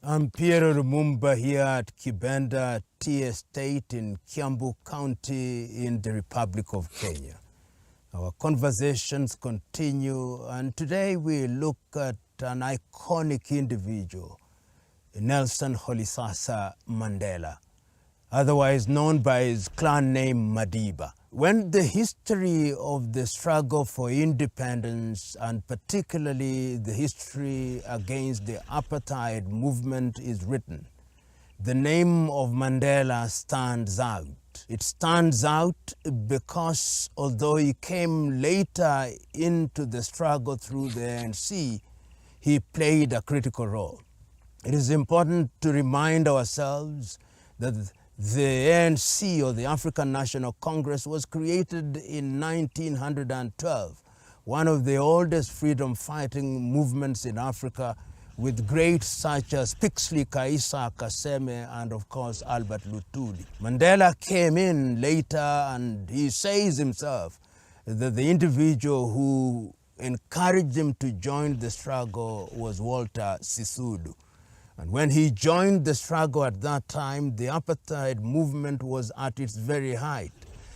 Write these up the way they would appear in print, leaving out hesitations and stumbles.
I'm Piero Lumumba here at Kibenda Tea Estate in Kiambu County in the Republic of Kenya. Our conversations continue, and today we look at an iconic individual, Nelson Rolihlahla Mandela, otherwise known by his clan name Madiba. When the history of the struggle for independence, and particularly the history against the apartheid movement, is written, the name of Mandela stands out. It stands out because although he came later into the struggle through the ANC, he played a critical role. It is important to remind ourselves that the ANC, or the African National Congress, was created in 1912, one of the oldest freedom-fighting movements in Africa, with greats such as Pixley Kaisa Kaseme and, of course, Albert Lutuli. Mandela came in later, and he says himself that the individual who encouraged him to join the struggle was Walter Sisulu. And when he joined the struggle at that time, the apartheid movement was at its very height.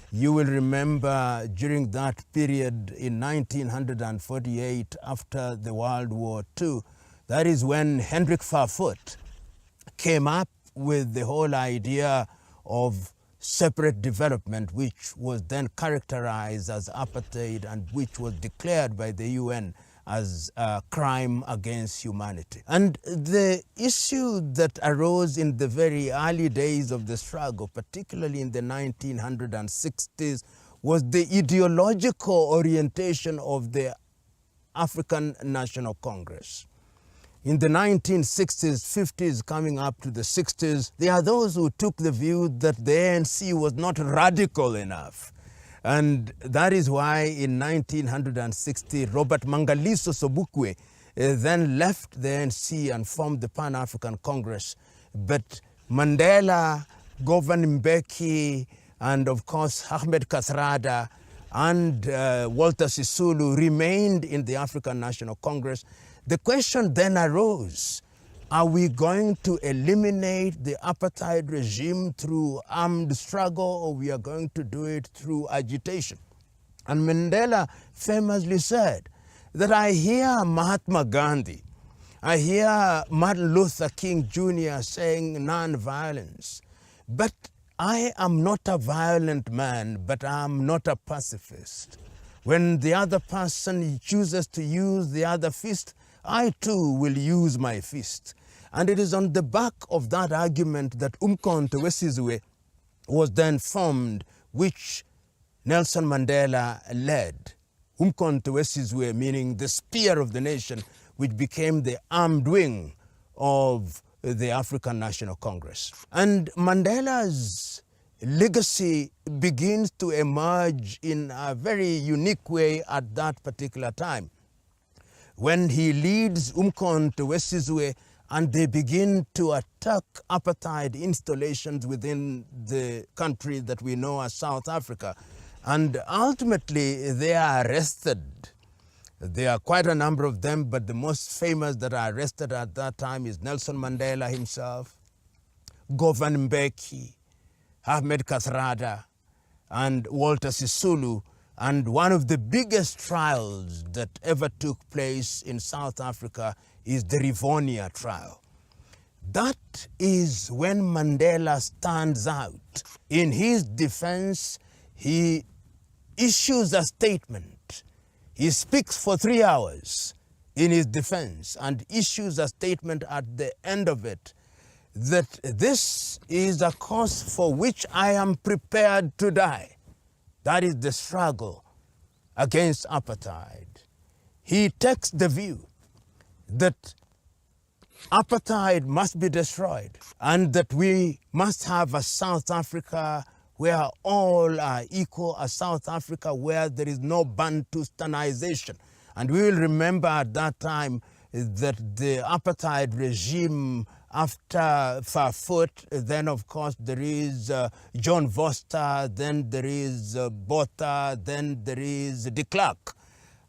You will remember during that period in 1948, after the World War II, that is when Hendrik Verwoerd came up with the whole idea of separate development, which was then characterized as apartheid and which was declared by the UN as a crime against humanity. And the issue that arose in the very early days of the struggle, particularly in the 1960s, was the ideological orientation of the African National Congress. In the 1960s, 50s, coming up to the 60s, there are those who took the view that the ANC was not radical enough. And that is why in 1960, Robert Mangaliso Sobukwe then left the ANC and formed the Pan-African Congress. But Mandela, Govan Mbeki, and of course Ahmed Kathrada and Walter Sisulu remained in the African National Congress. The question then arose, are we going to eliminate the apartheid regime through armed struggle, or we are going to do it through agitation? And Mandela famously said that I hear Mahatma Gandhi, I hear Martin Luther King Jr. saying non-violence, but I am not a violent man, but I am not a pacifist. When the other person chooses to use the other fist, I too will use my fist. And it is on the back of that argument that Umkhonto weSizwe was then formed, which Nelson Mandela led. Umkhonto weSizwe meaning the spear of the nation, which became the armed wing of the African National Congress. And Mandela's legacy begins to emerge in a very unique way at that particular time, when he leads Umkhonto weSizwe and they begin to attack apartheid installations within the country that we know as South Africa. And ultimately, they are arrested. There are quite a number of them, but the most famous that are arrested at that time is Nelson Mandela himself, Govan Mbeki, Ahmed Kathrada, and Walter Sisulu. And one of the biggest trials that ever took place in South Africa is the Rivonia trial. That is when Mandela stands out. In his defense, he issues a statement. He speaks for 3 hours in his defense and issues a statement at the end of it that this is a cause for which I am prepared to die. That is the struggle against apartheid. He takes the view that apartheid must be destroyed and that we must have a South Africa where all are equal, a South Africa where there is no Bantustanization. And we will remember at that time that the apartheid regime after Verwoerd, then of course there is John Vorster, then there is Botha, then there is de Klerk.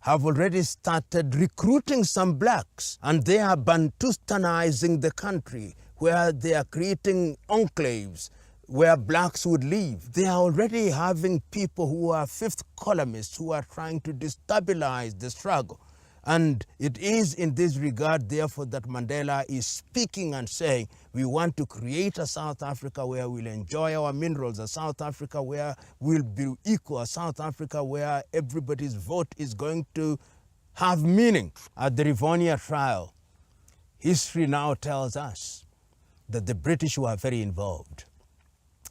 have already started recruiting some blacks, and they are Bantustanizing the country, where they are creating enclaves where blacks would live. They are already having people who are fifth columnists who are trying to destabilize the struggle. And it is in this regard, therefore, that Mandela is speaking and saying, we want to create a South Africa where we'll enjoy our minerals, a South Africa where we'll be equal, a South Africa where everybody's vote is going to have meaning. At the Rivonia trial, history now tells us that the British were very involved.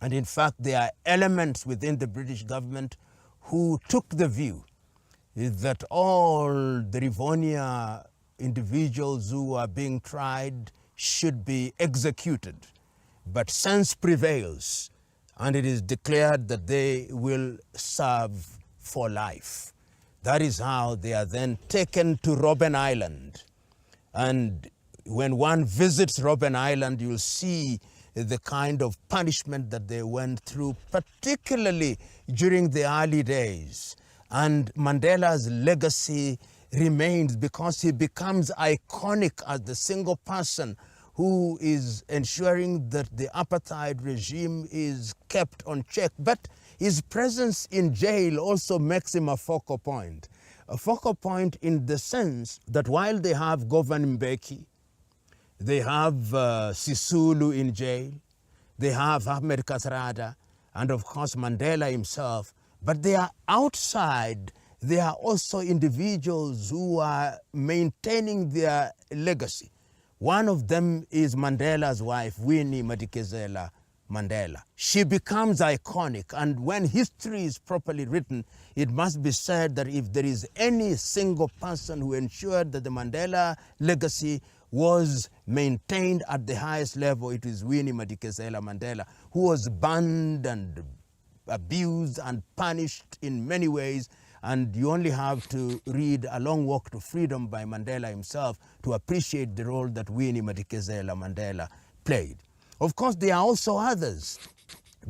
And in fact, there are elements within the British government who took the view that all the Rivonia individuals who are being tried should be executed. But sense prevails, and it is declared that they will serve for life. That is how they are then taken to Robben Island. And when one visits Robben Island, you'll see the kind of punishment that they went through, particularly during the early days. And Mandela's legacy remains because he becomes iconic as the single person who is ensuring that the apartheid regime is kept on check. But his presence in jail also makes him a focal point. A focal point in the sense that while they have Governor Mbeki, they have Sisulu in jail, they have Ahmed Kathrada, and of course Mandela himself, but they are outside. They are also individuals who are maintaining their legacy. One of them is Mandela's wife, Winnie Madikizela Mandela. She becomes iconic, and when history is properly written, it must be said that if there is any single person who ensured that the Mandela legacy was maintained at the highest level, it is Winnie Madikizela Mandela, who was banned and abused and punished in many ways. And you only have to read A Long Walk to Freedom by Mandela himself to appreciate the role that Winnie Madikizela Mandela played. Of course, there are also others.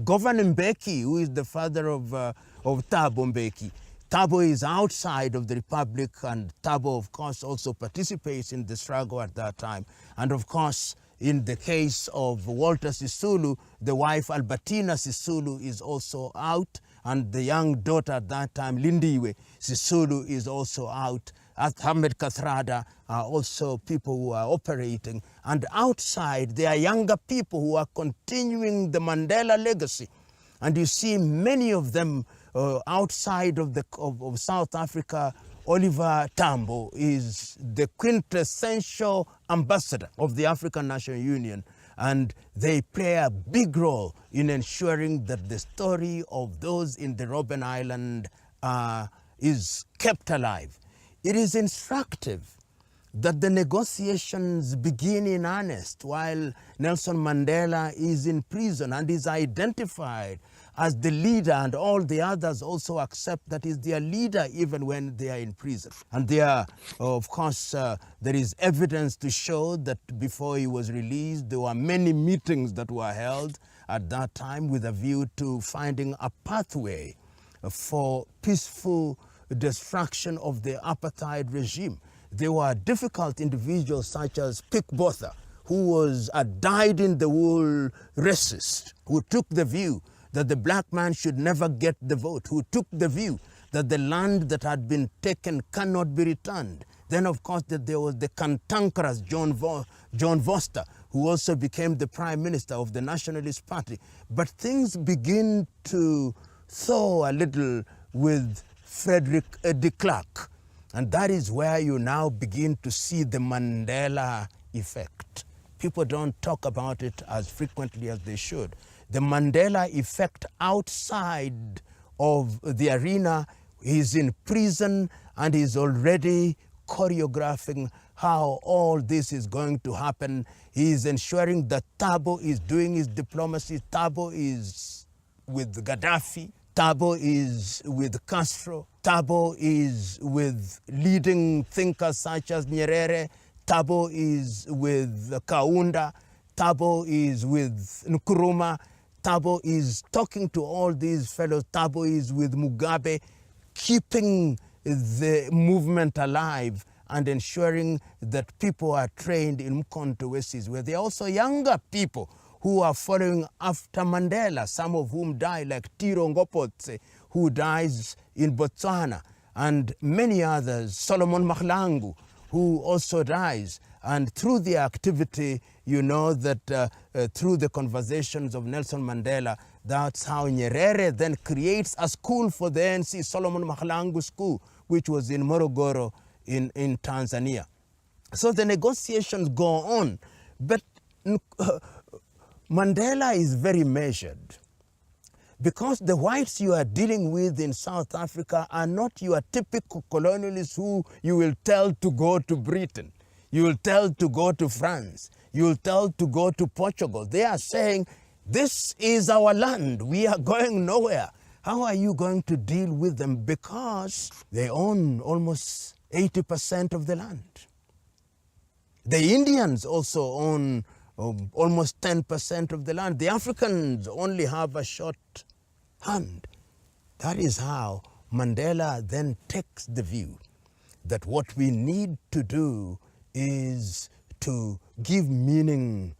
Governor Mbeki, who is the father of Thabo Mbeki. Thabo is outside of the Republic, and Thabo, of course, also participates in the struggle at that time. And of course, in the case of Walter Sisulu, the wife Albertina Sisulu is also out, and the young daughter at that time, Lindiwe Sisulu, is also out. At Ahmed Kathrada are also people who are operating. And outside, there are younger people who are continuing the Mandela legacy. And you see many of them outside of South Africa. Oliver Tambo is the quintessential ambassador of the African National Union, and they play a big role in ensuring that the story of those in the Robben Island is kept alive. It is instructive that the negotiations begin in earnest while Nelson Mandela is in prison and is identified as the leader, and all the others also accept that he's their leader even when they are in prison. And there, of course, there is evidence to show that before he was released, there were many meetings that were held at that time with a view to finding a pathway for peaceful destruction of the apartheid regime. There were difficult individuals such as Pik Botha, who was a dyed-in-the-wool racist, who took the view that the black man should never get the vote, who took the view that the land that had been taken cannot be returned. Then, of course, that there was the cantankerous John Vorster, who also became the Prime Minister of the Nationalist Party. But things begin to thaw a little with Frederick de Klerk. And that is where you now begin to see the Mandela effect. People don't talk about it as frequently as they should. The Mandela effect outside of the arena, he's in prison and he's already choreographing how all this is going to happen. He is ensuring that Thabo is doing his diplomacy. Thabo is with Gaddafi. Thabo is with Castro. Thabo is with leading thinkers such as Nyerere. Thabo is with Kaunda. Thabo is with Nkrumah. Thabo is talking to all these fellows. Thabo is with Mugabe, keeping the movement alive and ensuring that people are trained in Mkhonto where there are also younger people who are following after Mandela, some of whom die, like Tiro Ngopotse, who dies in Botswana, and many others, Solomon Mahlangu, who also dies. And through the activity, you know that through the conversations of Nelson Mandela, that's how Nyerere then creates a school for the ANC, Solomon Mahlangu School, which was in Morogoro in Tanzania. So the negotiations go on, but Mandela is very measured, because the whites you are dealing with in South Africa are not your typical colonialists who you will tell to go to Britain, you will tell to go to France, you will tell to go to Portugal. They are saying, this is our land, we are going nowhere. How are you going to deal with them? Because they own almost 80% of the land. The Indians also own almost 10% of the land. The Africans only have a short hand. That is how Mandela then takes the view that what we need to do is to give meaning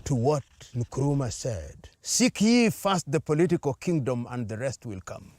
to what Nkrumah said. Seek ye first the political kingdom and the rest will come.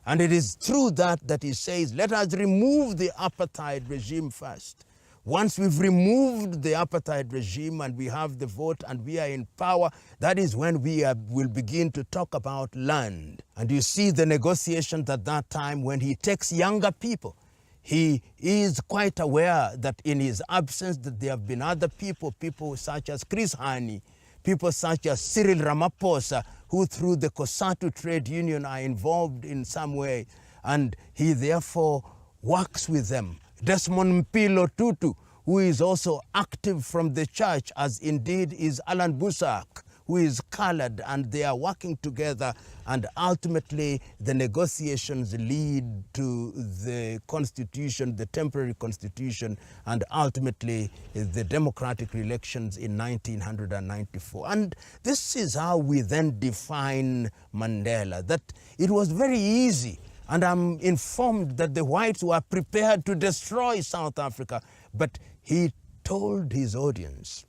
And it is through that that he says, let us remove the apartheid regime first. Once we've removed the apartheid regime and we have the vote and we are in power, that is when we will begin to talk about land. And you see the negotiations at that time when he takes younger people. He is quite aware that in his absence that there have been other people such as Chris Hani, people such as Cyril Ramaphosa, who through the COSATU trade union are involved in some way. And he therefore works with them. Desmond Mpilo Tutu, who is also active from the church, as indeed is Alan Busak, who is colored, and they are working together, and ultimately the negotiations lead to the constitution, the temporary constitution, and ultimately the democratic elections in 1994. And this is how we then define Mandela, that it was very easy. And I'm informed that the whites were prepared to destroy South Africa. But he told his audience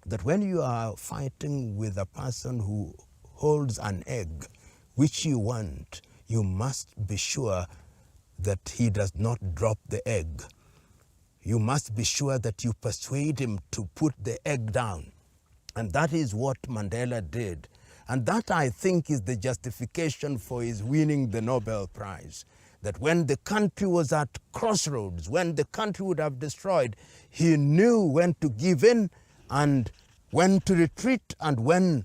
that when you are fighting with a person who holds an egg, which you want, you must be sure that he does not drop the egg. You must be sure that you persuade him to put the egg down. And that is what Mandela did. And that, I think, is the justification for his winning the Nobel Prize. That when the country was at crossroads, when the country would have destroyed, he knew when to give in and when to retreat and when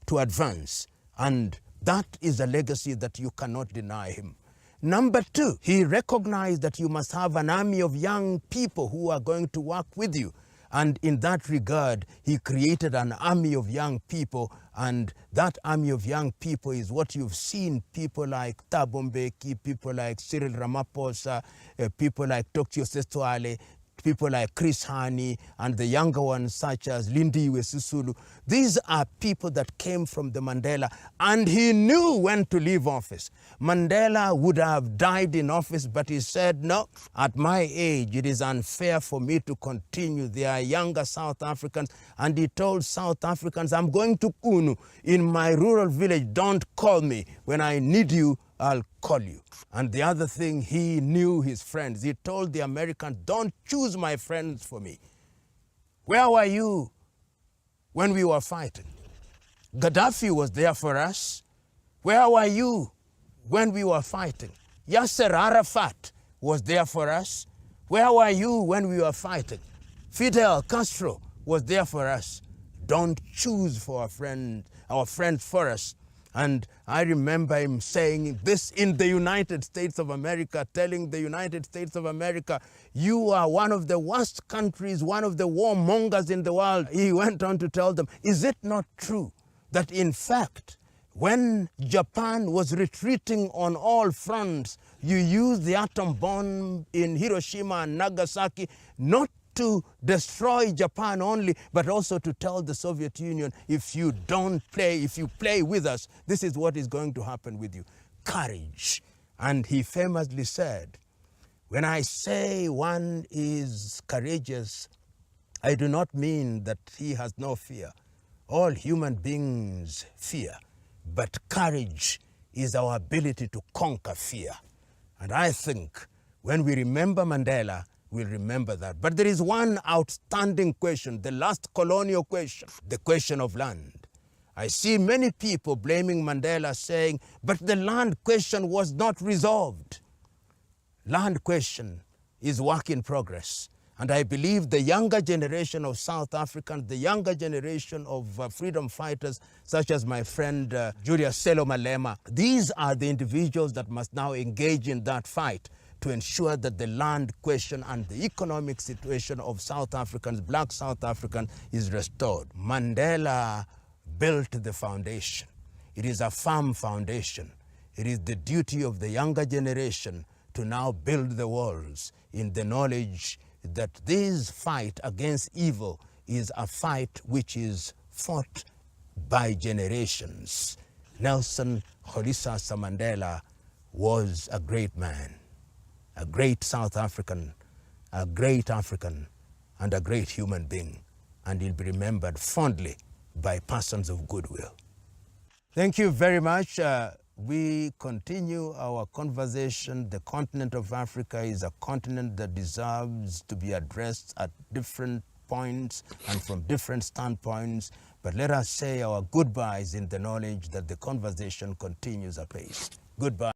to advance. And that is a legacy that you cannot deny him. Number two, he recognized that you must have an army of young people who are going to work with you. And in that regard, he created an army of young people, and that army of young people is what you've seen, people like Thabo Mbeki, people like Cyril Ramaphosa, people like Tokyo Seswale, people like Chris Hani, and the younger ones such as Lindiwe Sisulu. These are people that came from the Mandela, and he knew when to leave office. Mandela would have died in office, but he said, no, at my age, it is unfair for me to continue. There are younger South Africans, and he told South Africans, I'm going to Kunu in my rural village. Don't call me. When I need you, I'll call you. And the other thing, he knew his friends. He told the Americans, don't choose my friends for me. Where were you when we were fighting? Gaddafi was there for us. Where were you when we were fighting? Yasser Arafat was there for us. Where were you when we were fighting? Fidel Castro was there for us. Don't choose for our friends for us. And I remember him saying this in the United States of America, telling the United States of America, you are one of the worst countries, one of the warmongers in the world. He went on to tell them, is it not true that in fact, when Japan was retreating on all fronts, you used the atom bomb in Hiroshima and Nagasaki not to destroy Japan only, but also to tell the Soviet Union, if you play with us, this is what is going to happen with you. Courage. And he famously said When I say one is courageous, I do not mean that he has no fear. All human beings fear, but courage is our ability to conquer fear. And I think when we remember Mandela, we'll remember that. But there is one outstanding question, the last colonial question, the question of land. I see many people blaming Mandela, saying, but the land question was not resolved. Land question is work in progress. And I believe the younger generation of South Africans, the younger generation of freedom fighters, such as my friend Julius Selo Malema, these are the individuals that must now engage in that fight to ensure that the land question and the economic situation of South Africans, black South Africans, is restored. Mandela built the foundation. It is a firm foundation. It is the duty of the younger generation to now build the walls in the knowledge that this fight against evil is a fight which is fought by generations. Nelson Rolihlahla Mandela was a great man, a great South African, a great African, and a great human being, and he'll be remembered fondly by persons of goodwill. Thank you very much. We continue our conversation. The continent of Africa is a continent that deserves to be addressed at different points and from different standpoints. But let us say our goodbyes in the knowledge that the conversation continues apace. Goodbye.